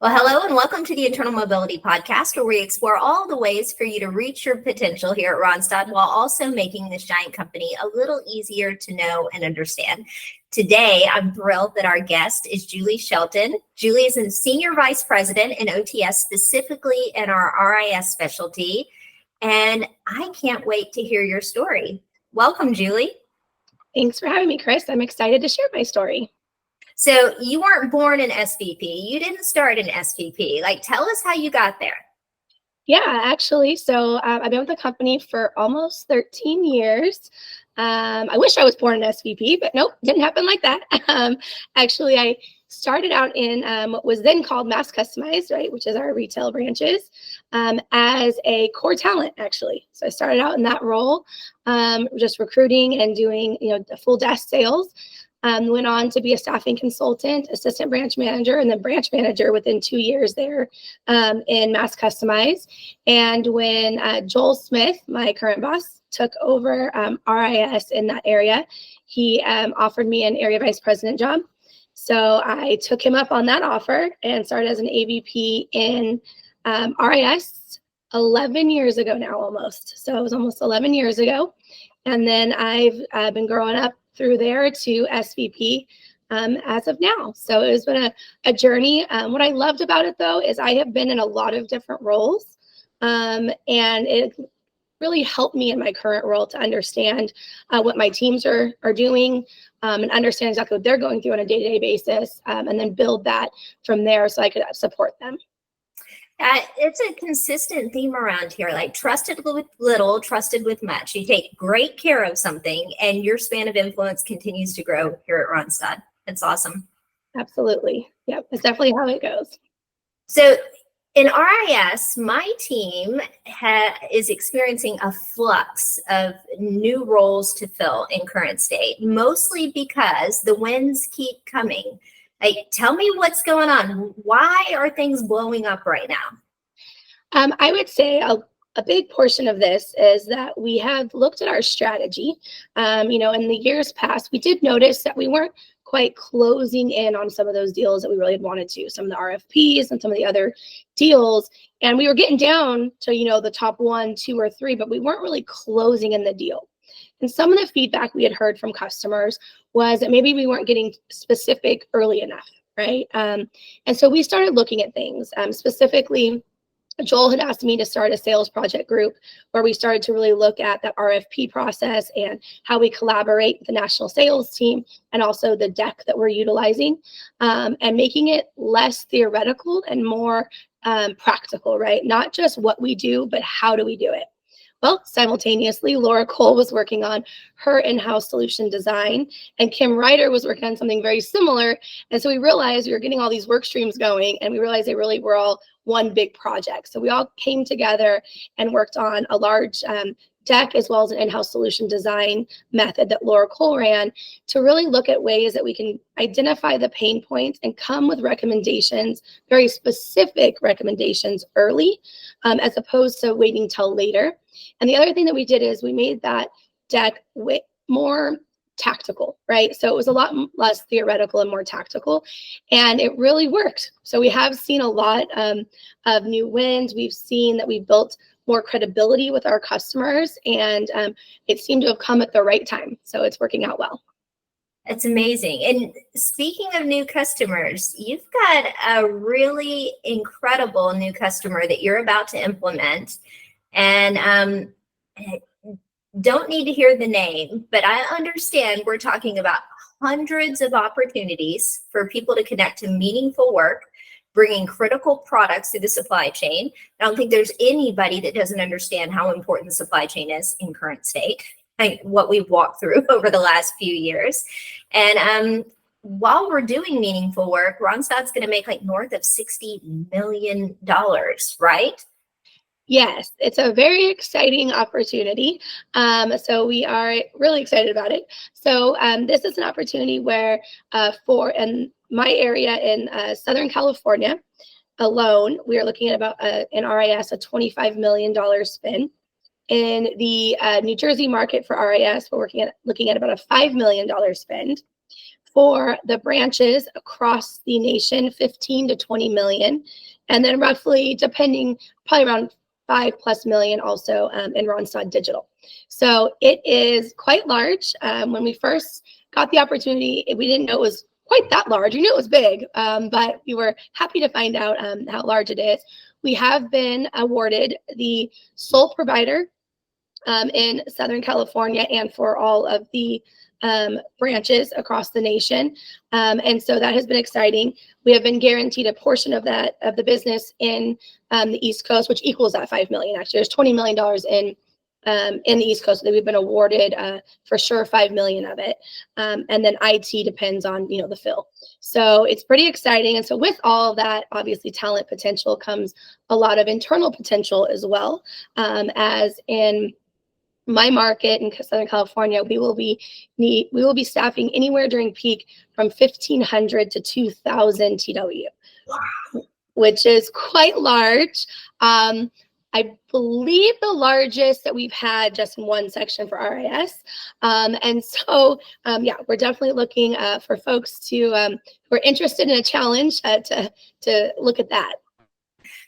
Well, hello and welcome to the Internal Mobility Podcast, where we explore all the ways for you to reach your potential here at Randstad while also making this giant company a little easier to know and understand. Today, I'm thrilled that our guest is Julie Shelton. Julie is a Senior Vice President in OTS, specifically in our RIS specialty, and I can't wait to hear your story. Welcome, Julie. Thanks for having me, Chris. I'm excited to share my story. So you weren't born in SVP. You didn't start in SVP. Tell us how you got there. Yeah, actually. So I've been with the company for almost 13 years. I wish I was born in SVP, but nope, didn't happen like that. Actually, I started out in what was then called Mass Customized, right, which is our retail branches, as a core talent, actually. So I started out in that role, just recruiting and doing, the full desk sales. Went on to be a staffing consultant, assistant branch manager, and then branch manager within 2 years there in Mass Customize. And when Joel Smith, my current boss, took over RIS in that area, he offered me an area vice president job. So I took him up on that offer and started as an AVP in RIS 11 years ago now, almost. So it was almost 11 years ago. And then I've been growing up through there to SVP as of now. So it has been a journey. What I loved about it, though, is I have been in a lot of different roles, and it really helped me in my current role to understand what my teams are doing and understand exactly what they're going through on a day-to-day basis, and then build that from there so I could support them. It's a consistent theme around here, trusted with little, trusted with much. You take great care of something and your span of influence continues to grow here at Randstad. It's awesome. Absolutely. Yep. That's definitely how it goes. So in RIS, my team is experiencing a flux of new roles to fill in current state, mostly because the wins keep coming. Tell me what's going on. Why are things blowing up right now? I would say a big portion of this is that we have looked at our strategy. In the years past, we did notice that we weren't quite closing in on some of those deals that we really had wanted to, some of the RFPs and some of the other deals. And we were getting down to, the top 1, 2, or 3, but we weren't really closing in the deal. And some of the feedback we had heard from customers was that maybe we weren't getting specific early enough, right? And so we started looking at things. Specifically, Joel had asked me to start a sales project group where we started to really look at the RFP process and how we collaborate with the national sales team and also the deck that we're utilizing, and making it less theoretical and more practical, right? Not just what we do, but how do we do it? Well, simultaneously, Laura Cole was working on her in-house solution design, and Kim Ryder was working on something very similar. And so we realized we were getting all these work streams going, and we realized they really were all one big project. So we all came together and worked on a large deck as well as an in-house solution design method that Laura Cole ran to really look at ways that we can identify the pain points and come with recommendations, very specific recommendations early, as opposed to waiting till later. And the other thing that we did is we made that deck more tactical, right? So it was a lot less theoretical and more tactical, and it really worked. So we have seen a lot of new wins. We've seen that we built more credibility with our customers, and it seemed to have come at the right time. So it's working out well. It's amazing. And speaking of new customers, you've got a really incredible new customer that you're about to implement. And don't need to hear the name, but I understand we're talking about hundreds of opportunities for people to connect to meaningful work, bringing critical products to the supply chain. I don't think there's anybody that doesn't understand how important the supply chain is in current state, what we've walked through over the last few years. And while we're doing meaningful work, Randstad's going to make north of $60 million, right? Yes, it's a very exciting opportunity. So we are really excited about it. So this is an opportunity where in my area in Southern California alone, we are looking at about in RIS a $25 million spend. In the New Jersey market for RIS, we're looking at about a $5 million spend. For the branches across the nation, 15 to 20 million. And then roughly, depending, probably around 5+ million also in Randstad Digital. So it is quite large. When we first got the opportunity, we didn't know it was quite that large. We knew it was big, but we were happy to find out how large it is. We have been awarded the sole provider in Southern California and for all of the branches across the nation. And so that has been exciting. We have been guaranteed a portion of that, of the business in the East Coast, which equals that 5 million. Actually, there's $20 million in the East Coast that we've been awarded for sure 5 million of it. And then IT depends on, the fill. So it's pretty exciting. And so with all of that, obviously talent potential comes a lot of internal potential as well, as in my market in Southern California, we will be staffing anywhere during peak from 1,500 to 2,000 TW, which is quite large. I believe the largest that we've had just in one section for RIS. And so, we're definitely looking for folks who are interested in a challenge to look at that.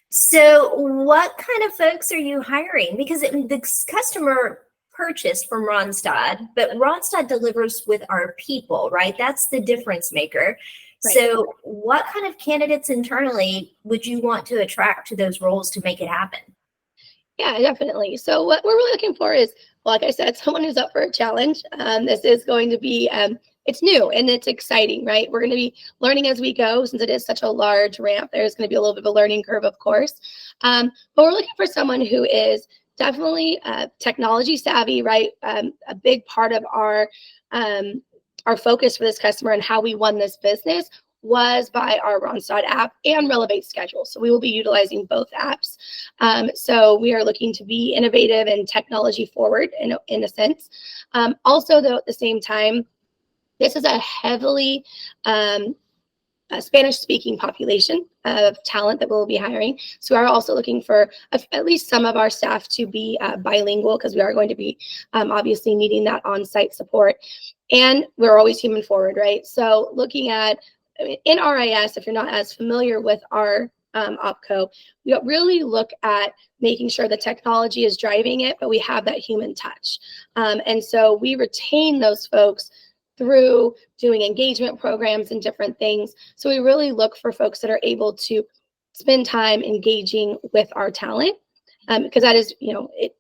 So what kind of folks are you hiring? Because the customer purchased from Randstad, but Randstad delivers with our people, right? That's the difference maker. Right. So what kind of candidates internally would you want to attract to those roles to make it happen? Yeah, definitely. So what we're really looking for is, like I said, someone who's up for a challenge. This is going to be, it's new and it's exciting, right? We're going to be learning as we go since it is such a large ramp. There's going to be a little bit of a learning curve, of course. But we're looking for someone who is definitely technology savvy, right? A big part of our focus for this customer and how we won this business was by our Randstad app and Relevate schedule. So we will be utilizing both apps. So we are looking to be innovative and technology forward in a sense. Also, though, at the same time, this is a heavily Spanish-speaking population of talent that we'll be hiring. So we are also looking for at least some of our staff to be bilingual, because we are going to be obviously needing that on-site support. And we're always human forward, right? So looking at, in RIS, if you're not as familiar with our OpCo, we really look at making sure the technology is driving it, but we have that human touch. And so we retain those folks through doing engagement programs and different things. So we really look for folks that are able to spend time engaging with our talent, because that is,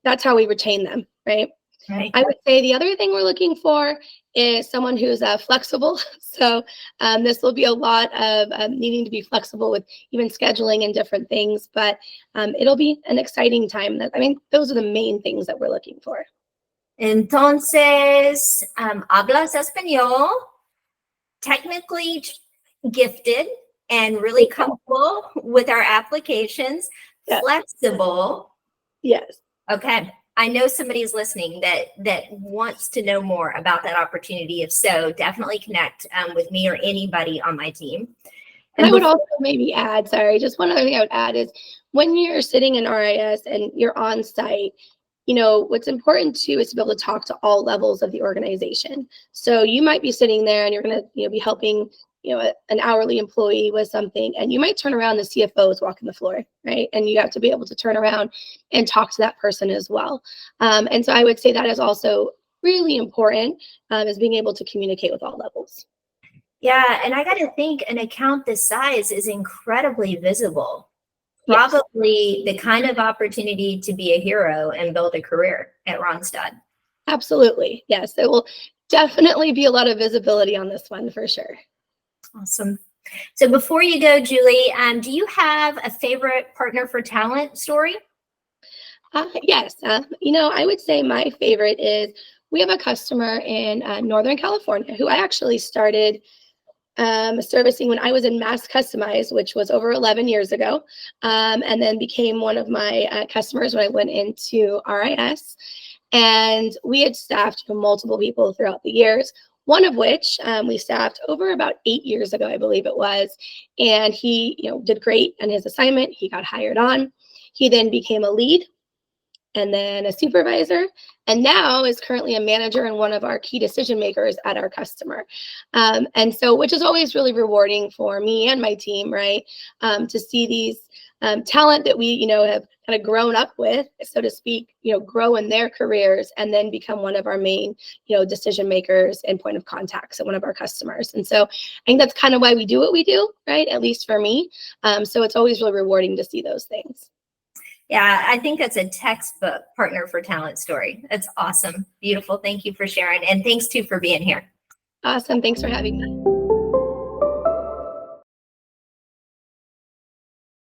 that's how we retain them, right? Right. I would say the other thing we're looking for is someone who's flexible. So this will be a lot of needing to be flexible with even scheduling and different things, but it'll be an exciting time. Those are the main things that we're looking for. Entonces, hablas español, technically gifted, and really comfortable with our applications, yes. Flexible. Yes. Okay. I know somebody's listening that wants to know more about that opportunity. If so, definitely connect with me or anybody on my team. And I would also maybe add, just one other thing I would add is when you're sitting in RIS and you're on site, what's important too is to be able to talk to all levels of the organization. So you might be sitting there and you're going to be helping an hourly employee with something, and you might turn around, the CFO is walking the floor, right? And you have to be able to turn around and talk to that person as well. And so I would say that is also really important, is being able to communicate with all levels. Yeah, and I got to think an account this size is incredibly visible. Probably the kind of opportunity to be a hero and build a career at Randstad. Absolutely. Yes, there will definitely be a lot of visibility on this one for sure. Awesome. So before you go, Julie, do you have a favorite partner for talent story? Yes. I would say my favorite is we have a customer in Northern California who I actually started servicing when I was in Mass Customized, which was over 11 years ago, and then became one of my customers when I went into RIS. And we had staffed multiple people throughout the years, one of which we staffed over about 8 years ago, I believe it was. And he did great on his assignment. He got hired on. He then became a lead. and then a supervisor, and now is currently a manager and one of our key decision makers at our customer. And so, which is always really rewarding for me and my team, right? To see these talent that we, have kind of grown up with, so to speak, grow in their careers and then become one of our main, decision makers and point of contacts at one of our customers. And so I think that's kind of why we do what we do, right? At least for me. So it's always really rewarding to see those things. Yeah, I think that's a textbook partner for talent story. That's awesome. Beautiful. Thank you for sharing. And thanks too for being here. Awesome. Thanks for having me.